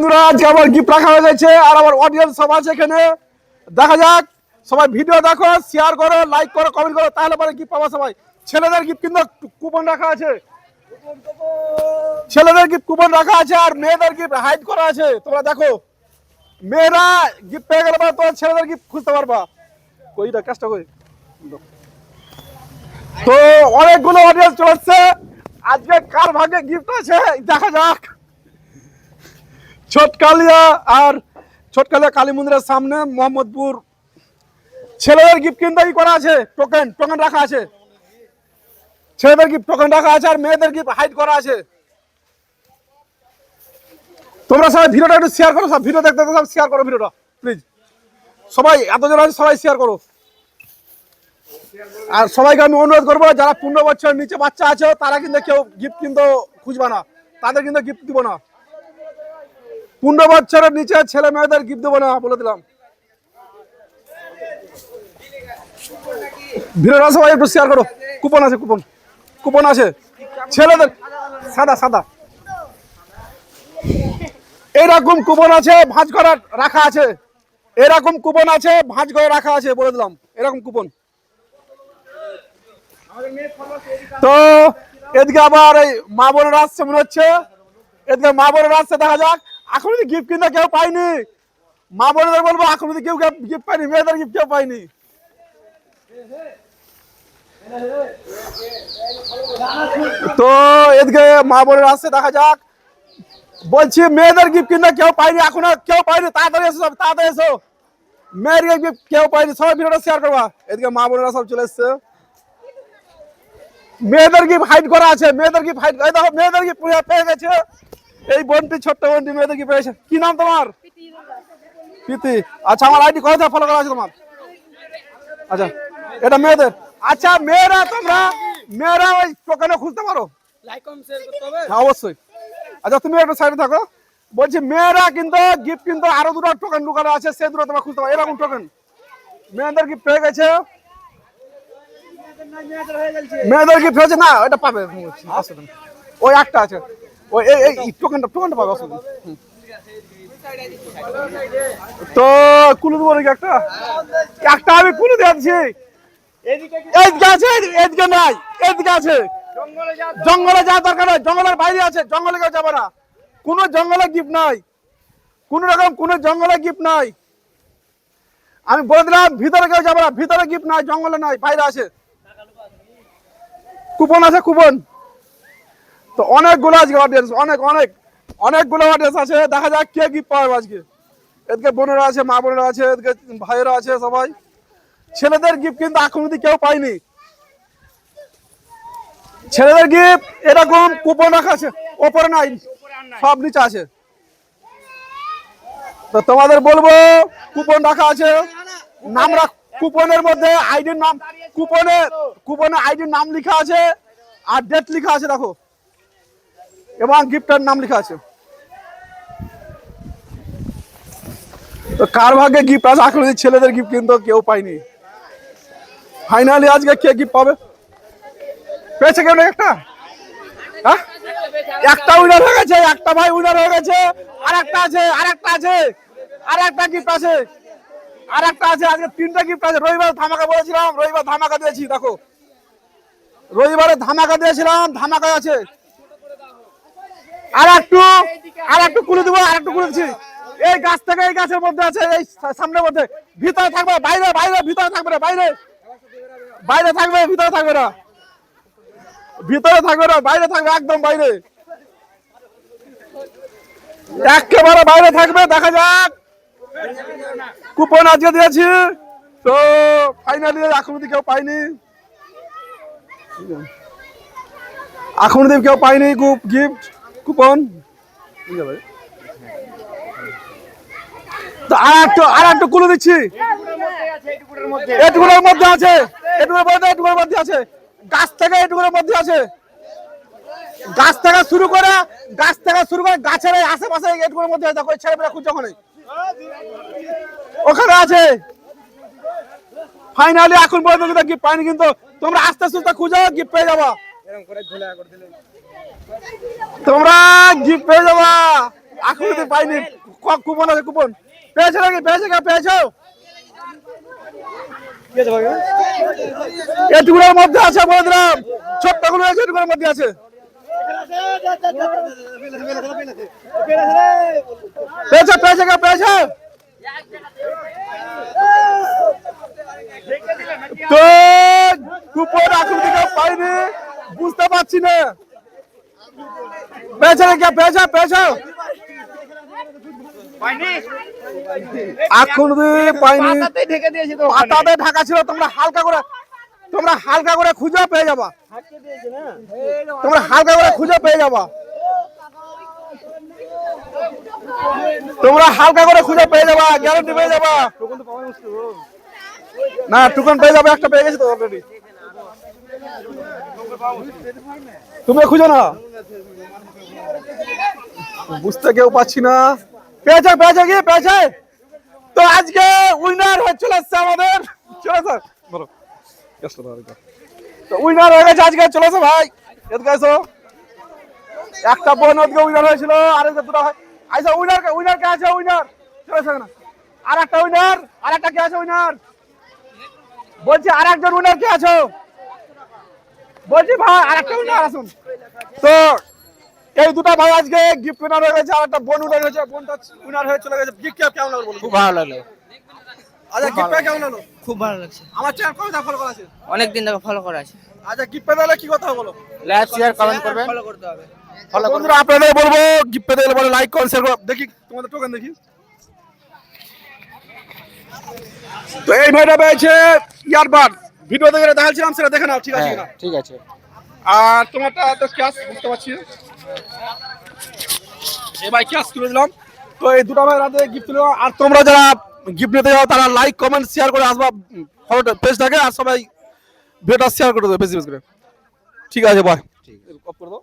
বন্ধুরা আজকে আবার গিফট রাখা হয়ে গেছে আর আমার অডিয়েন্স সব আছে এখানে। দেখা যাক, সবাই ভিডিও দেখো, শেয়ার করো, লাইক করো, কমেন্ট করো, তাহলে পরে গিফট পাবো সবাই। ছেলেদের গিফট কিন্তু কুপন রাখা আছে, ছেলেদের গিফট কুপন রাখা আছে আর মেয়েদের গিফট হাইড করা আছে। তোমরা দেখো, মেয়েরা গিফট পেয়ে গেলে পরে তোমার ছেলেদের গিফট খুঁজতে পারবা। কইটা কাজটা কই। তো অনেকগুলো অডিয়েন্স চলছে, আজকে কার ভাগ্যে গিফট আছে দেখা যাক। ছোটকালিয়া আর ছোটকালিয়া কালী মন্দিরের সামনে মোহাম্মদপুর। ছেলেদের গিফট কিন্তু ই করা আছে, টোকেন টোকেন রাখা আছে। ছেলেদের গিফট টোকেন রাখা আছে আর মেয়েদের গিফট হাইড করা আছে। তোমরা সবাই ভিডিওটা একটু শেয়ার করো, সব ভিডিও দেখতে সব শেয়ার করো ভিডিওটা প্লিজ। সবাই এতজন আছে, সবাই শেয়ার করো। আর সবাইকে আমি অনুরোধ করবো, যারা 15 বছর নিচে বাচ্চা আছে তারা কিন্তু কেউ গিফট কিন্তু খুঁজবা না, তাদের কিন্তু গিফট দিব না। 15 বছরের নিচে ছেলে মেয়েদের গিফট দেবো না বলে দিলাম। ভিডিওটা সবাই একটু শেয়ার করো। কুপন আছে, কুপন কুপন আছে ছেলেদের, সাদা সাদা এরকম কুপন আছে, ভাঁজ করা রাখা আছে। এরকম কুপন আছে, ভাঁজ করে রাখা আছে বলে দিলাম, এরকম কুপন। তো এদিকে আবার এই মা বোনেরা আসছে মনে হচ্ছে, এদিকে মা বোনেরা আসছে, দেখা যাক। এখন যদি গিফট কিনতে কেউ পাইনি, মা বোনেদের বলবো এখন যদি কেউ গিফট পাইনি, মেয়েদের গিফট কেউ পাইনি। তো এদিকে মা বোনেরা আসছে, দেখা যাক। বলছি মেয়েদের গিফট কিনতে কেউ পাইনি, এখনো কেউ পাইনি, তাড়াতাড়ি এসো, সব তাড়াতাড়ি এসো। মেয়ের গিফট কেউ পাইনি, সবাই ভিডিওটা শেয়ার করবা। এদিকে মা বোনেরা সব চলে এসছে। মেয়েদের গিফট হাইড করা আছে, মেয়েদের গিফট হাইড, এই দেখো মেয়েদের গিফট পেয়ে গেছে। এই বোনটি, ছোট্ট বোনটি মেয়েদের গিফট পেয়েছে। কি নাম তোমার? প্রীতি। আচ্ছা, আমার আইডি কোথা ফলো করা আছে তোমার? আচ্ছা, এটা মেয়েদের। আচ্ছা মেয়েরা, তোমরা মেয়েরা ওই টোকেনে খুঁজতে পারো, লাইক কমেন্ট শেয়ার করতে হবে অবশ্যই। আচ্ছা তুমি একটা সাইডে থাকো। বলছি মেয়েরা কিন্তু গিফট কিন্তু আরো দুটো টোকেন ঢুকানো আছে, সেই দুটো তোমরা খুঁজতে পারো। এরকম টোকেন মেয়েদের গিফট পেয়ে গেছে। মেয়েদের গিফট হয়েছে না, এটা পাবে, ওই একটা আছে, ওই এই টোকেনটা পাবে অসুবিধা। তো কুলু দেবো নাকি একটা? একটা আমি কুলু দিয়েছি। এদিকে আছে, এদিকে নাই, এদিকে আছে। জঙ্গলে যাওয়ার দরকার নাই, জঙ্গলের বাইরে আছে, জঙ্গলে কেউ যাবে না। কোনো জঙ্গলে গিফট নাই, কোন রকম কোনো জঙ্গলে গিফট নাই। আমি বলে দিলাম ভিতরে কেউ যাবে না, ভিতরে গিফট নাই, জঙ্গলে নাই, বাইরে আছে। কুপন আছে, কুপন। তো অনেকগুলো আজকে অডিয়েন্স, অনেকগুলো অডিয়েন্স আছে। দেখা যাক কে গিফট পাবে আজকে। এদিকে বোনেরা আছে, মা বোনেরা আছে, এদিকে ভাইয়েরা আছে সবাই। ছেলেদের গিফট কিন্তু এখন অব্দি কেউ পাইনি। ছেলেদের গিফট এরকম কুপন রাখা আছে, ওপরে নাই, সব নিচে আছে। তো তোমাদের বলবো কুপন রাখা আছে, নাম রাখ, কুপনের মধ্যে আইডির নাম, কুপনে আইডির নাম লেখা আছে আর ডেট লেখা আছে দেখো, এবং গিফটের নাম লেখা আছে। তো কার ভাগ্যে গিফট আছে এখন? ছেলেদের গিফট কিন্তু কেউ পাইনি। ফাইনালি আজকে কে গিফট পাবে? পেয়েছে কেউ? একটা, হ্যাঁ একটা উইনার হয়ে গেছে, একটা ভাই উইনার হয়ে গেছে। আর একটা আছে, আর একটা আছে, আর একটা গিফট আছে, আর একটা আছে। আজকে 3টা গিফট আছে। রবিবার ধামাকা বলেছিলাম, রবিবার ধামাকা দিয়েছি দেখো, রবিবারে ধামাকা দিয়েছিলাম, ধামাকা আছে। আর একটু কুলে দেবো, আর একটু কুলেছি। এই গাছ থেকে এই গাছের মধ্যে আছে, এই সামনের মধ্যে। ভিতরে থাকবে, বাইরে বাইরে, ভিতরে থাকবে না, বাইরে বাইরে থাকবে, ভিতরে থাকবে না, ভিতরে থাকবে না, বাইরে থাকবে, একদম বাইরে, একেবারে বাইরে থাকবে। দেখা যাক, কুপন আজকে দিয়েছি। তো ফাইনালি এখন অব্দি কেউ পাইনি, এখন অব্দি কেউ পাইনি গিফট কুপন। তো আর একটু কুলে দিচ্ছি, এটুকুর মধ্যে আছে, এটুকুর মধ্যে আছে, গাছ থেকে এটুকুর মধ্যে আছে। গাছ থেকে শুরু করে গাছের আশেপাশে এটুকুর মধ্যে দেখো, ছেলেমেয়েরা খুঁজছে ওখানে, ওখানে আছে। ফাইনালি এখন পর্যন্ত গিফট পাইনি, কিন্তু তোমরা আস্তে আস্তে খুঁজো, গিফট পেয়ে যাবা। তোমরা গিফট পেয়ে যাবা, আকুতি পাইনি, কুপন আছে, কুপন পেয়েছো নাকি? পেয়েছো? এটুকুর মধ্যে আছে, বলে দিলাম, ছোট্টগুলো আছে, এটুকুর মধ্যে আছে। পেয়েছো? তো কুপন আকুতি পাইনি, বুঝতে পারছি না। পেয়েছো? পাইনি, পাতাতে ঢাকা ছিল। তোমরা হালকা করে খুঁজে পেয়ে যাবা। গ্যারান্টি পেয়ে যাবা। না, টুকন পেয়ে যাবে, একটা পেয়ে গেছি তো অলরেডি। তুমি খুঁজো না, বুঝতে কেউ পাচ্ছি না। পেয়েছে? তো আজকে উইনার হয়ে চলে এসছে আমাদের। বলো, তো উইনার হয়ে গেছে আজকে, চলেছে ভাই, এদিকে এসো। একটা বোন ওদিকে উইনার হয়েছিল, আর দুটো হয়। আচ্ছা, উইনার কে আছে? উইনার চলেছে না? আর একটা কে আছে? উইনার বলছি, আর একজন উইনার কে আছো? বলছি ভাই, আর একটা উইনার আসুন। তো এই দুটো ভাই আজকে গিফট উইনার হয়ে গেছে, আর একটা বোন উইনার হয়েছে। বোনটা উইনার হয়ে চলে গেছে। গিফট কেমন লাগলো? খুব ভালো লাগলো। আচ্ছা, গিফট কেমন লাগলো? খুব ভালো লাগছে। আমার চ্যানেল কবে ফলো করা আছে? অনেকদিন ধরে ফলো করা আছে। আচ্ছা, গিফট পেতে হলে কি করতে হবে বলো? লাইক, শেয়ার, কমেন্ট করবেন। ফলো করতে হবে। বন্ধুরা, আপনাদের বলবো, গিফট পেতে হলে বলে লাইক করুন, শেয়ার করুন। দেখি তোমাদের টোকেন দেখি। তো এই ভাইটা পেয়েছে ইয়ারবাড। ভিডিও দেখে দেখাচ্ছিলাম, সেটা দেখে নাও, ঠিক আছে কিনা? ঠিক আছে। আর তোমারটা তো ক্যাশ, বুঝতে পারছি। এই ভাই ক্যাশ তুলে দিলাম। তো এই দুটো ভাই রাতে গিফট তুলে। আর তোমরা যারা গিফট নিতে যাও, তারা লাইক কমেন্ট শেয়ার করে আসবা ফটো পেজটাকে। আর সবাই ভিডিওটা শেয়ার করে দেবে বেশি করে। ঠিক আছে, বাই। অফ করে দাও।